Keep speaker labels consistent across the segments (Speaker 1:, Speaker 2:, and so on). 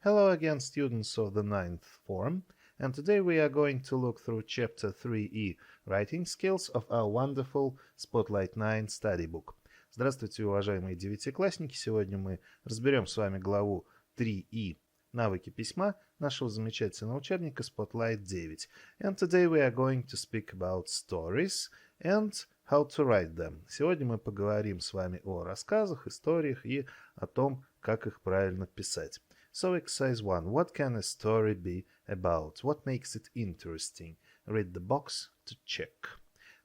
Speaker 1: Hello again, students of the ninth form, and today we are going to look through Chapter 3E Writing Skills of our wonderful Spotlight 9 Study Book. Здравствуйте, уважаемые девятиклассники! Сегодня мы разберем с вами главу 3E «Навыки письма» нашего замечательного учебника Spotlight 9. And today we are going to speak about stories and how to write them. Сегодня мы поговорим с вами о рассказах, историях и о том, как их правильно писать. So, exercise 1. What can a story be about? What makes it interesting? Read the box to check.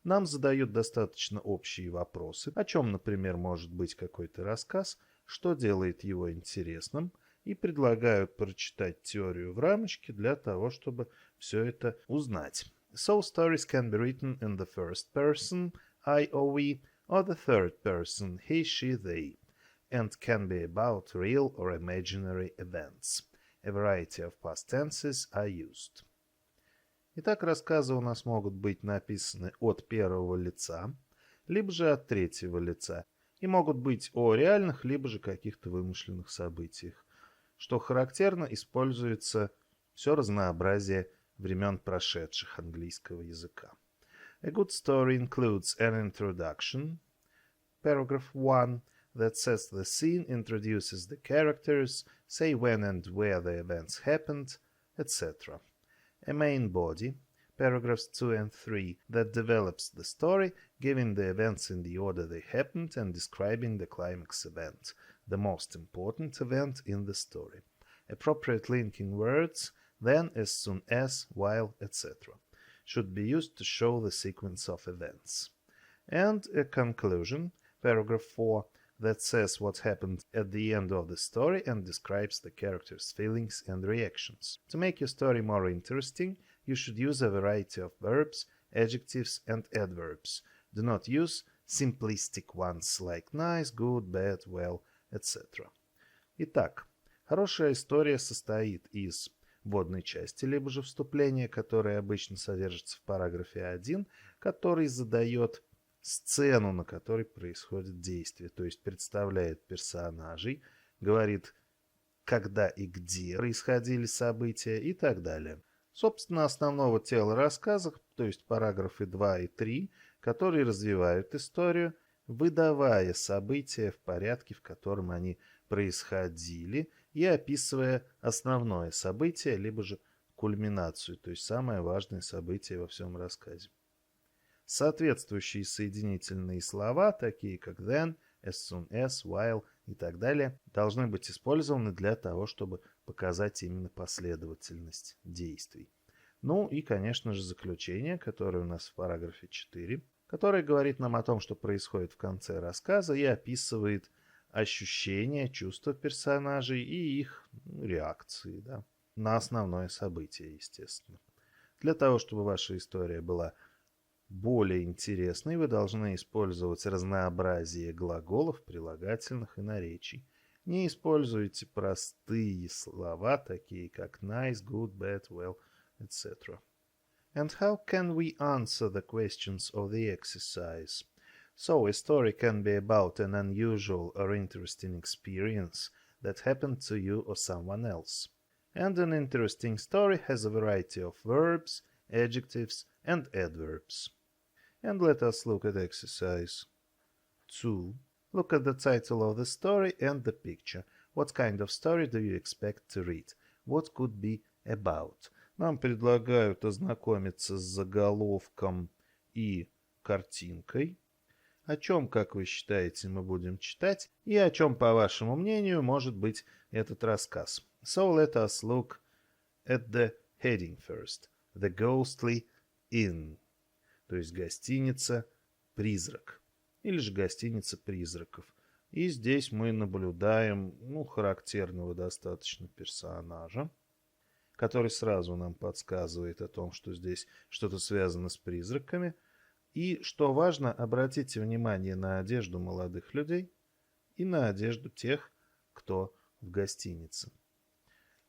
Speaker 1: Нам задают достаточно общие вопросы, о чем, например, может быть какой-то рассказ, что делает его интересным, и предлагают прочитать теорию в рамочке для того, чтобы все это узнать. So, stories can be written in the first person, I or we, or the third person, he, she, they, and can be about real or imaginary events. A variety of past tenses are used. Итак, рассказы у нас могут быть написаны от первого лица, либо же от третьего лица, и могут быть о реальных, либо же каких-то вымышленных событиях. Что характерно, используется все разнообразие времен прошедших английского языка. A good story includes an introduction, paragraph 1, that sets the scene, introduces the characters, say when and where the events happened, etc. A main body, paragraphs 2 and 3, that develops the story, giving the events in the order they happened and describing the climax event, the most important event in the story. Appropriate linking words, then, as soon as, while, etc. should be used to show the sequence of events. And a conclusion, paragraph 4, that says what happened at the end of the story and describes the characters' feelings and reactions. To make your story more interesting, you should use a variety of verbs, adjectives, and adverbs. Do not use simplistic ones like nice, good, bad, well, etc. Итак, хорошая история состоит из вводной части, либо же вступления, которое обычно содержится в параграфе 1, который задает сцену, на которой происходит действие, то есть представляет персонажей, говорит, когда и где происходили события и так далее. Собственно, основного тела рассказа, то есть параграфы 2 и 3, которые развивают историю, выдавая события в порядке, в котором они происходили, и описывая основное событие, либо же кульминацию, то есть самое важное событие во всем рассказе. Соответствующие соединительные слова, такие как then, as soon as, while и так далее, должны быть использованы для того, чтобы показать именно последовательность действий. Ну и, конечно же, заключение, которое у нас в параграфе 4, которое говорит нам о том, что происходит в конце рассказа и описывает ощущения, чувства персонажей и их реакции, да, на основное событие, естественно. Для того, чтобы ваша история была более интересной, вы должны использовать разнообразие глаголов, прилагательных и наречий. Не используйте простые слова, такие как nice, good, bad, well, etc. And how can we answer the questions of the exercise? So, a story can be about an unusual or interesting experience that happened to you or someone else. And an interesting story has a variety of verbs, adjectives, and adverbs. And let us look at exercise 2. Look at the title of the story and the picture. What kind of story do you expect to read? What could be about? Нам предлагают ознакомиться с заголовком и картинкой. О чем, как вы считаете, мы будем читать? И о чем, по вашему мнению, может быть этот рассказ? So let us look at the heading first. The Ghostly Inn. То есть гостиница-призрак. Или же гостиница призраков. И здесь мы наблюдаем, характерного достаточно персонажа, который сразу нам подсказывает о том, что здесь что-то связано с призраками. И, что важно, обратите внимание на одежду молодых людей и на одежду тех, кто в гостинице.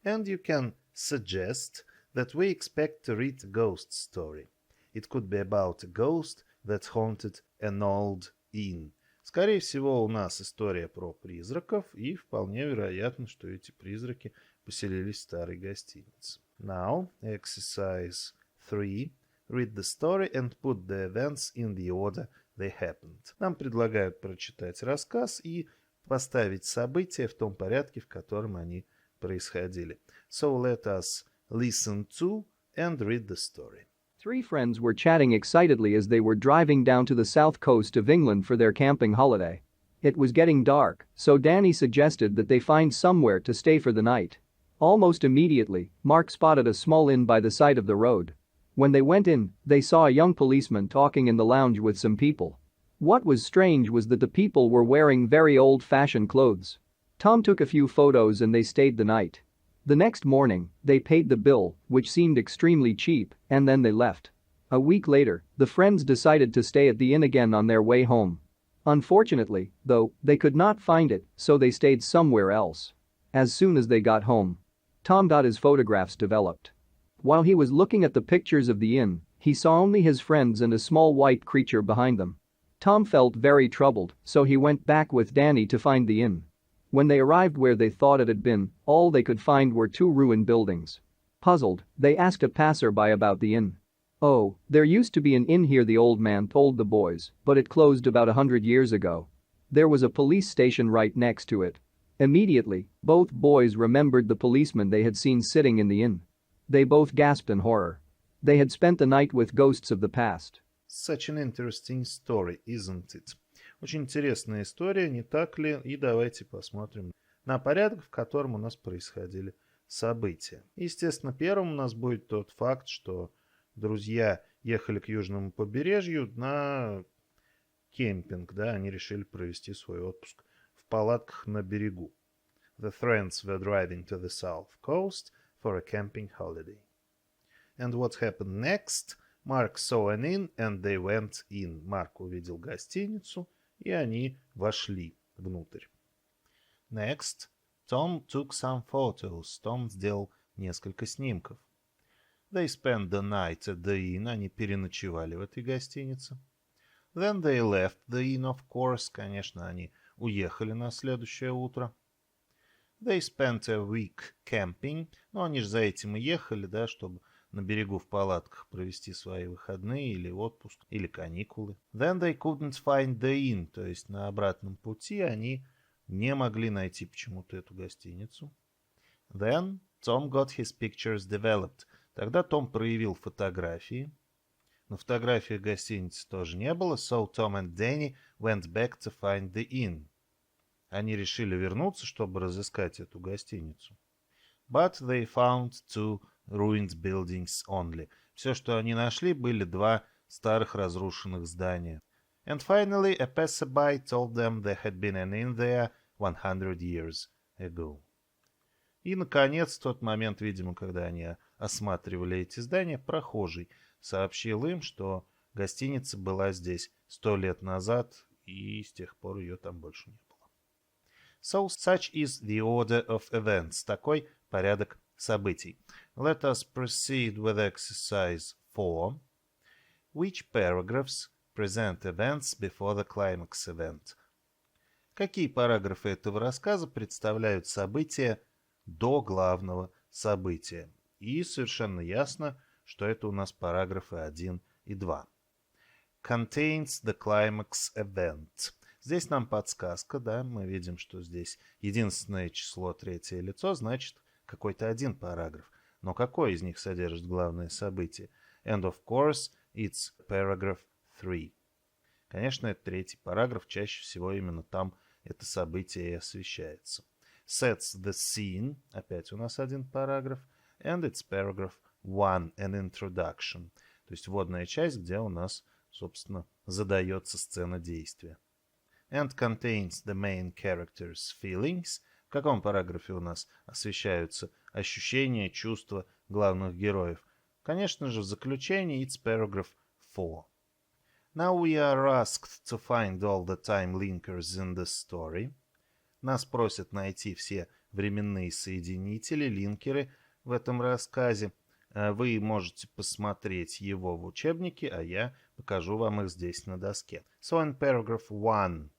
Speaker 1: And you can suggest that we expect to read a ghost story. It could be about a ghost that haunted an old inn. Скорее всего, у нас история про призраков, и вполне вероятно, что эти призраки поселились в старой гостинице. Now, exercise 3. Read the story and put the events in the order they happened. Нам предлагают прочитать рассказ и поставить события в том порядке, в котором они происходили. So let us listen to and read the story.
Speaker 2: Three friends were chatting excitedly as they were driving down to the south coast of England for their camping holiday. It was getting dark, so Danny suggested that they find somewhere to stay for the night. Almost immediately, Mark spotted a small inn by the side of the road. When they went in, they saw a young policeman talking in the lounge with some people. What was strange was that the people were wearing very old-fashioned clothes. Tom took a few photos and they stayed the night. The next morning, they paid the bill, which seemed extremely cheap, and then they left. A week later, the friends decided to stay at the inn again on their way home. Unfortunately, though, they could not find it, so they stayed somewhere else. As soon as they got home, Tom got his photographs developed. While he was looking at the pictures of the inn, he saw only his friends and a small white creature behind them. Tom felt very troubled, so he went back with Danny to find the inn. When they arrived where they thought it had been, all they could find were two ruined buildings. Puzzled, they asked a passerby about the inn. "Oh, there used to be an inn here," the old man told the boys, "but it closed about 100 years ago. There was a police station right next to it." Immediately, both boys remembered the policeman they had seen sitting in the inn. They both gasped in horror. They had spent the night with ghosts of the past.
Speaker 1: Such an interesting story, isn't it? Очень интересная история, не так ли? И давайте посмотрим на порядок, в котором у нас происходили события. Естественно, первым у нас будет тот факт, что друзья ехали к южному побережью на кемпинг, да, они решили провести свой отпуск в палатках на берегу. The friends were driving to the south coast for a camping holiday. And what happened next? Mark saw an inn and they went in. Марк увидел гостиницу, и они вошли внутрь. Next, Tom took some photos. Том сделал несколько снимков. They spent the night at the inn. Они переночевали в этой гостинице. Then they left the inn, of course. Конечно, они уехали на следующее утро. They spent a week camping. Ну, они же за этим и ехали, да, чтобы на берегу в палатках провести свои выходные или отпуск, или каникулы. Then they couldn't find the inn, то есть на обратном пути они не могли найти почему-то эту гостиницу. Then Tom got his pictures developed. Тогда Том проявил фотографии. Но фотографий гостиницы тоже не было, so Tom and Danny went back to find the inn. Они решили вернуться, чтобы разыскать эту гостиницу. But they found two ruined buildings only. Все, что они нашли, были два старых разрушенных здания. And finally, a passerby told them there had been an inn there 100 years ago. И, наконец, в тот момент, видимо, когда они осматривали эти здания, прохожий сообщил им, что гостиница была здесь 100 лет назад, и с тех пор ее там больше не было. So, such is the order of events. Такой порядок событий. Let us proceed with exercise 4. Which paragraphs present events before the climax event? Какие параграфы этого рассказа представляют события до главного события? И совершенно ясно, что это у нас параграфы 1 и 2. Contains the climax event. Здесь нам подсказка, да, мы видим, что здесь единственное число, третье лицо, значит какой-то один параграф. Но какой из них содержит главное событие? And of course, it's paragraph 3. Конечно, это третий параграф, чаще всего именно там это событие и освещается. Sets the scene, опять у нас один параграф, and it's paragraph 1, an introduction. То есть вводная часть, где у нас, собственно, задается сцена действия. And contains the main character's feelings. В каком параграфе у нас освещаются ощущения, чувства главных героев? Конечно же, в заключении it's paragraph 4. Now we are asked to find all the time linkers in the story. Нас просят найти все временные соединители, линкеры в этом рассказе. Вы можете посмотреть его в учебнике, а я покажу вам их здесь на доске. So in paragraph 1,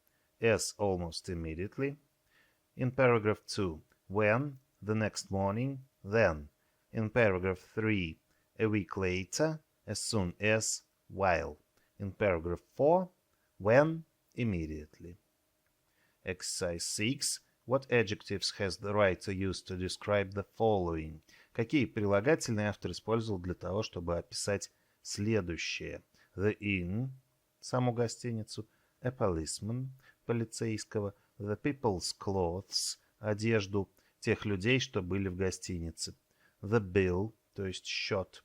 Speaker 1: as almost immediately. In paragraph 2, when, the next morning, then. In paragraph 3, a week later, as soon as, while. In paragraph 4, when, immediately. Exercise 6. What adjectives has the writer used to describe the following? Какие прилагательные автор использовал для того, чтобы описать следующее? The inn, саму гостиницу, a policeman, полицейского, the people's clothes, одежду тех людей, что были в гостинице, the bill, то есть счет,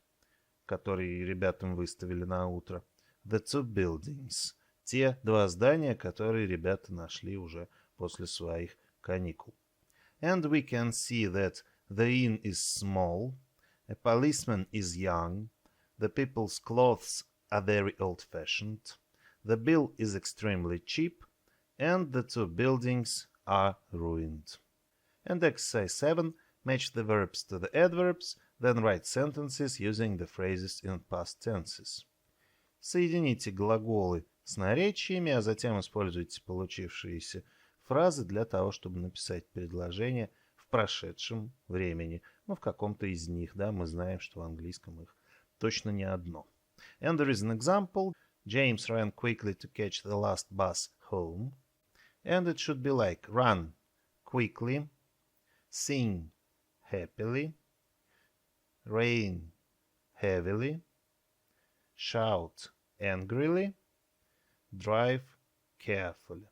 Speaker 1: который ребятам выставили на утро, the two buildings, те два здания, которые ребята нашли уже после своих каникул. And we can see that the inn is small, a policeman is young, the people's clothes are very old-fashioned, the bill is extremely cheap, and the two buildings are ruined. And exercise 7, match the verbs to the adverbs, then write sentences using the phrases in past tenses. Соедините глаголы с наречиями, а затем используйте получившиеся фразы для того, чтобы написать предложение в прошедшем времени. Ну, в каком-то из них, да, мы знаем, что в английском их точно не одно. And there is an example. James ran quickly to catch the last bus home. And it should be like run quickly, sing happily, rain heavily, shout angrily, drive carefully.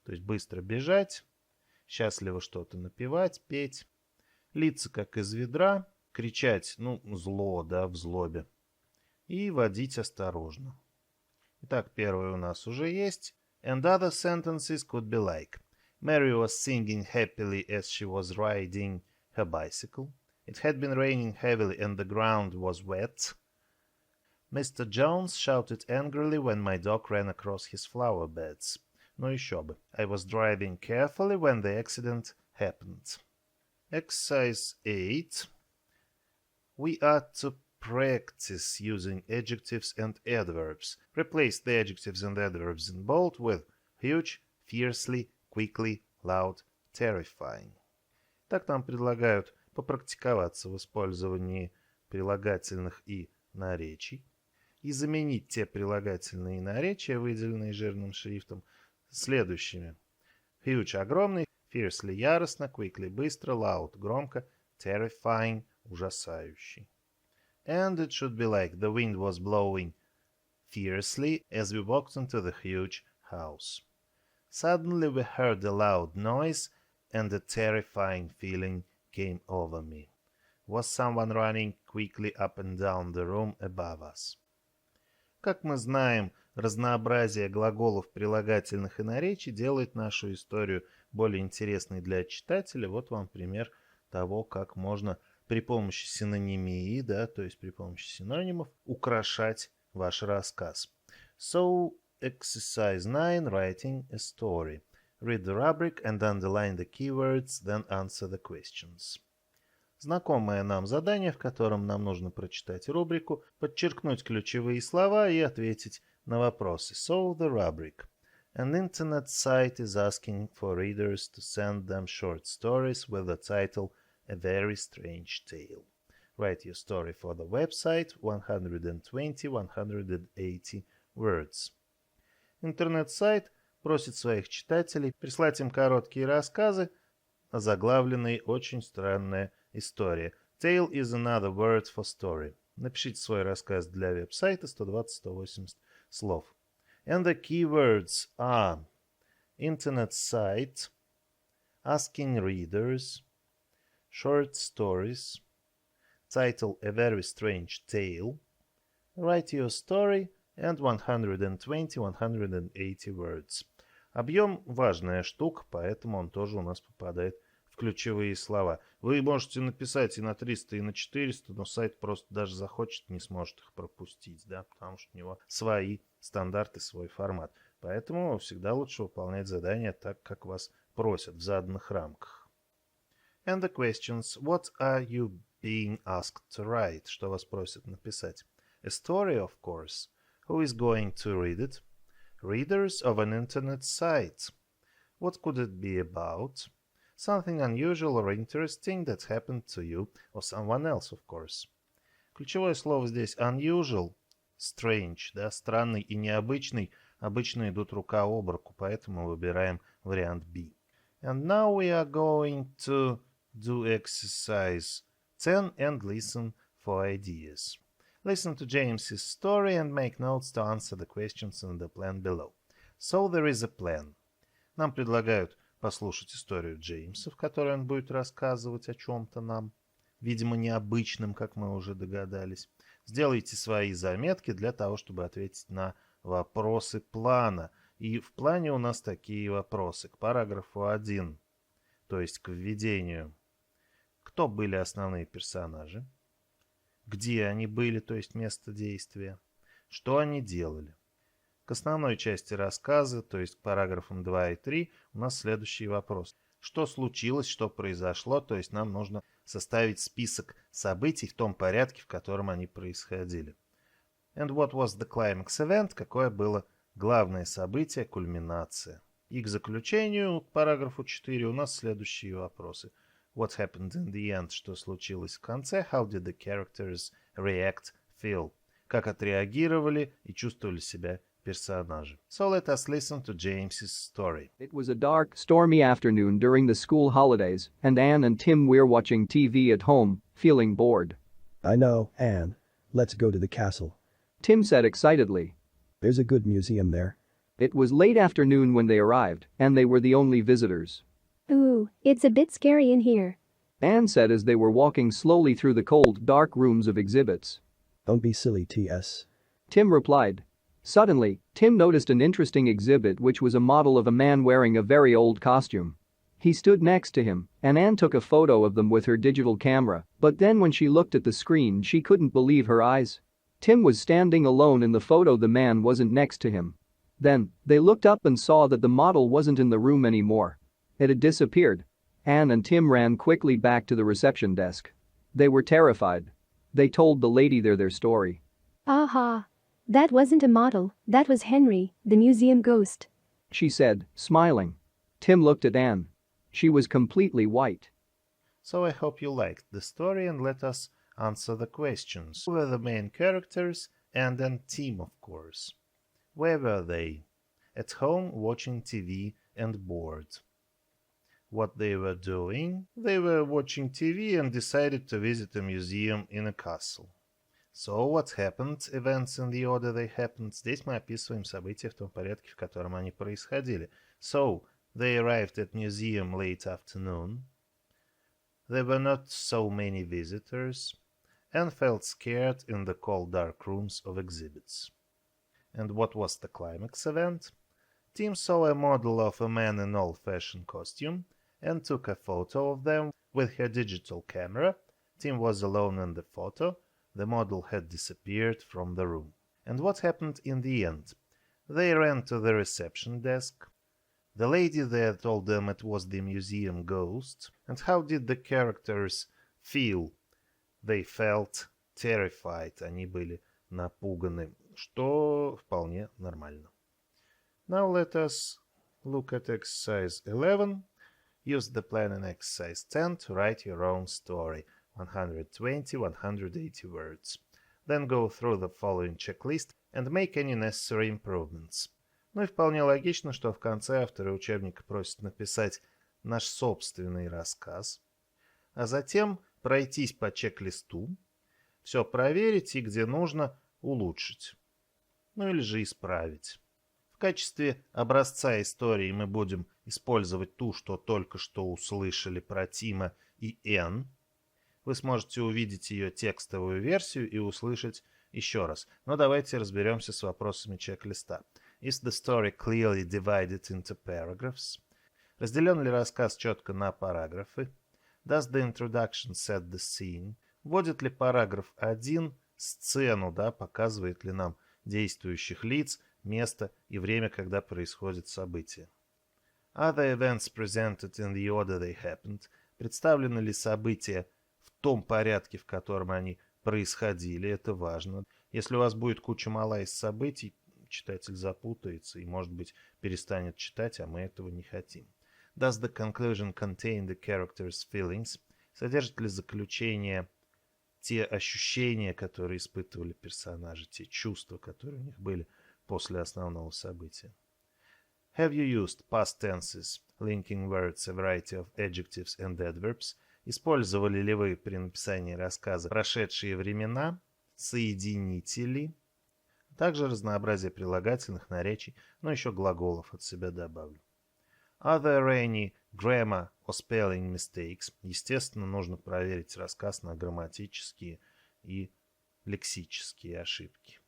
Speaker 1: То есть быстро бежать, счастливо что-то напевать, петь, литься как из ведра, кричать, ну, зло, да, в злобе, и водить осторожно. Итак, первый у нас уже есть. And other sentences could be like: Mary was singing happily as she was riding her bicycle. It had been raining heavily and the ground was wet. Mr. Jones shouted angrily when my dog ran across his flower beds. Ну еще бы. I was driving carefully when the accident happened. Exercise 8. We are to practice using adjectives and adverbs. Replace the adjectives and adverbs in bold with huge, fiercely, quickly, loud, terrifying. Так нам предлагают попрактиковаться в использовании прилагательных и наречий и заменить те прилагательные и наречия, выделенные жирным шрифтом, следующими. Huge – огромный, fiercely – яростно, quickly – быстро, loud – громко, terrifying – ужасающий. And it should be like: the wind was blowing fiercely as we walked into the huge house. Suddenly we heard a loud noise and a terrifying feeling came over me. Was someone running quickly up and down the room above us? Как мы знаем, разнообразие глаголов, прилагательных и наречий делает нашу историю более интересной для читателя. Вот вам пример того, как можно при помощи синонимии, да, то есть при помощи синонимов, украшать ваш рассказ. So, exercise 9, writing a story. Read the rubric and underline the keywords, then answer the questions. Знакомое нам задание, в котором нам нужно прочитать рубрику, подчеркнуть ключевые слова и ответить на вопросы. So, the rubric. An internet site is asking for readers to send them short stories with the title A Very Strange Tale. Write your story for the website, 120-180 words. Интернет-сайт просит своих читателей прислать им короткие рассказы, озаглавленные «Очень странная история». Tale is another word for story. Напишите свой рассказ для веб-сайта, 120-180 слов. And the keywords are internet site, asking readers, short stories, title A Very Strange Tale, write your story, and 120-180 words. Объем – важная штука, поэтому он тоже у нас попадает в ключевые слова. Вы можете написать и на 300, и на 400, но сайт просто даже захочет, не сможет их пропустить, да, потому что у него свои стандарты, свой формат. Поэтому всегда лучше выполнять задания так, как вас просят, в заданных рамках. And the questions. What are you being asked to write? Что вас просят написать? A story, of course. Who is going to read it? Readers of an internet site. What could it be about? Something unusual or interesting that happened to you or someone else, of course. Ключевое слово здесь unusual, strange, да, странный и необычный, обычно идут рука об руку, поэтому выбираем вариант B. And now we are going to do exercise 10 and listen for ideas. Listen to James's story and make notes to answer the questions in the plan below. So there is a plan. Нам предлагают послушать историю Джеймса, в которой он будет рассказывать о чем-то нам, видимо, необычным, как мы уже догадались. Сделайте свои заметки для того, чтобы ответить на вопросы плана. И в плане у нас такие вопросы к параграфу 1, то есть к введению. Кто были основные персонажи? Где они были, то есть место действия? Что они делали? К основной части рассказа, то есть к параграфам 2 и 3, у нас следующий вопрос. Что случилось, что произошло, то есть нам нужно составить список событий в том порядке, в котором они происходили. And what was the climax event? Какое было главное событие, кульминация? И к заключению, к параграфу 4, у нас следующие вопросы. What happened in the end? Что случилось в конце? How did the characters react, feel? Как отреагировали и чувствовали себя персонажи. So let us listen to James's story.
Speaker 2: It was a dark, stormy afternoon during the school holidays, and Anne and Tim were watching TV at home, feeling bored.
Speaker 3: I know, Anne. Let's go to the castle.
Speaker 2: Tim said excitedly.
Speaker 3: There's a good museum there.
Speaker 2: It was late afternoon when they arrived, and they were the only visitors.
Speaker 4: Ooh, it's a bit scary in here.
Speaker 2: Anne said as they were walking slowly through the cold, dark rooms of exhibits.
Speaker 3: Don't be silly, T.S.
Speaker 2: Tim replied. Suddenly, Tim noticed an interesting exhibit which was a model of a man wearing a very old costume. He stood next to him, and Anne took a photo of them with her digital camera, but then when she looked at the screen she couldn't believe her eyes. Tim was standing alone in the photo, the man wasn't next to him. Then, they looked up and saw that the model wasn't in the room anymore. It had disappeared. Anne and Tim ran quickly back to the reception desk. They were terrified. They told the lady their story.
Speaker 4: Aha! That wasn't a model, that was Henry, the museum ghost.
Speaker 2: She said, smiling. Tim looked at Anne. She was completely white.
Speaker 1: So I hope you liked the story and let us answer the questions. Who were the main characters? And then Tim, of course. Where were they? At home watching TV and bored. What they were doing? They were watching TV and decided to visit a museum in a castle. So what happened? Events in the order they happened. Здесь мы описываем события в том порядке, в котором они происходили. So, they arrived at museum late afternoon. There were not so many visitors. And felt scared in the cold dark rooms of exhibits. And what was the climax event? Tim saw a model of a man in old-fashioned costume and took a photo of them with her digital camera. Tim was alone in the photo. The model had disappeared from the room. And what happened in the end? They ran to the reception desk. The lady there told them it was the museum ghost. And how did the characters feel? They felt terrified. Они были напуганы, что вполне нормально. Now let us look at exercise 11. Use the plan in exercise 10 to write your own story. 120-180 words. Then go through the following checklist and make any necessary improvements. Ну и вполне логично, что в конце авторы учебника просят написать наш собственный рассказ, а затем пройтись по чек-листу, все проверить и, где нужно, улучшить. Ну или же исправить. В качестве образца истории мы будем использовать ту, что только что услышали про Тима и Энн. Вы сможете увидеть ее текстовую версию и услышать еще раз. Но давайте разберемся с вопросами чек-листа. Is the story clearly divided into paragraphs? Разделен ли рассказ четко на параграфы? Does the introduction set the scene? Вводит ли параграф 1 сцену, да, показывает ли нам действующих лиц, место и время, когда происходит событие? Are the events presented in the order they happened? Представлены ли события в том порядке, в котором они происходили? Это важно. Если у вас будет куча мала из событий, читатель запутается и, может быть, перестанет читать, а мы этого не хотим. Does the conclusion contain the character's feelings? Содержит ли заключение те ощущения, которые испытывали персонажи, те чувства, которые у них были после основного события? Have you used past tenses, linking words, a variety of adjectives and adverbs? Использовали ли вы при написании рассказа прошедшие времена, соединители, также разнообразие прилагательных, наречий, но еще глаголов от себя добавлю. Are there any grammar or spelling mistakes? Естественно, нужно проверить рассказ на грамматические и лексические ошибки.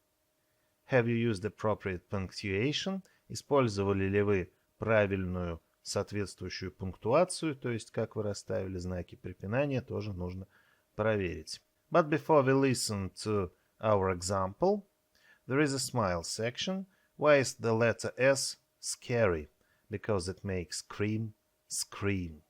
Speaker 1: Have you used appropriate punctuation? Использовали ли вы правильную соответствующую пунктуацию, то есть как вы расставили знаки препинания, тоже нужно проверить. But before we listen to our example, there is a smile section. Why is the letter S scary? Because it makes scream.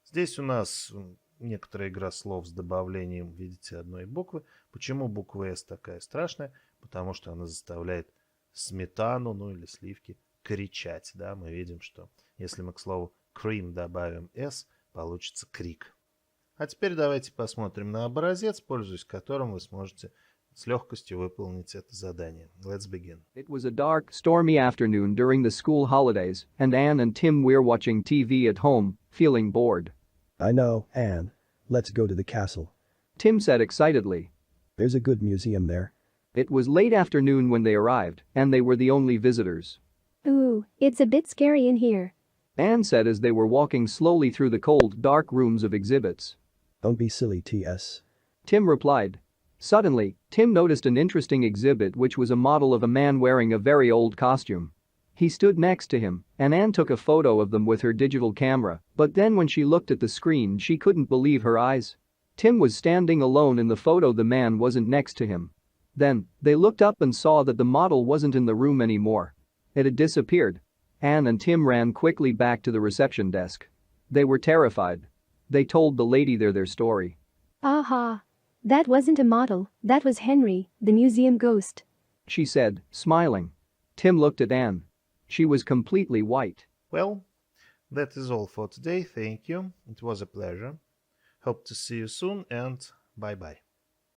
Speaker 1: Здесь у нас некоторая игра слов с добавлением, видите, одной буквы. Почему буква S такая страшная? Потому что она заставляет сметану, ну или сливки, кричать. Да, мы видим, что если мы к слову cream добавим S, получится крик. А теперь давайте посмотрим на образец, пользуясь которым вы сможете с легкостью выполнить это задание. Let's begin.
Speaker 2: It was a dark, stormy afternoon during the school holidays, and Anne and Tim were watching TV at home, feeling bored.
Speaker 3: I know, Anne. Let's go to the castle.
Speaker 2: Tim said excitedly.
Speaker 3: There's a good museum there.
Speaker 2: It was late afternoon when they arrived, and they were the only visitors.
Speaker 4: Ooh, it's a bit scary in here.
Speaker 2: Anne said as they were walking slowly through the cold, dark rooms of exhibits.
Speaker 3: Don't be silly, T.S.
Speaker 2: Tim replied. Suddenly, Tim noticed an interesting exhibit which was a model of a man wearing a very old costume. He stood next to him, and Anne took a photo of them with her digital camera, but then when she looked at the screen she couldn't believe her eyes. Tim was standing alone in the photo, the man wasn't next to him. Then, they looked up and saw that the model wasn't in the room anymore. It had disappeared. Anne and Tim ran quickly back to the reception desk. They were terrified. They told the lady there their story.
Speaker 4: Aha! That wasn't a model, that was Henry, the museum ghost.
Speaker 2: She said, smiling. Tim looked at Anne. She was completely white.
Speaker 1: Well, that is all for today. Thank you. It was a pleasure. Hope to see you soon and bye-bye.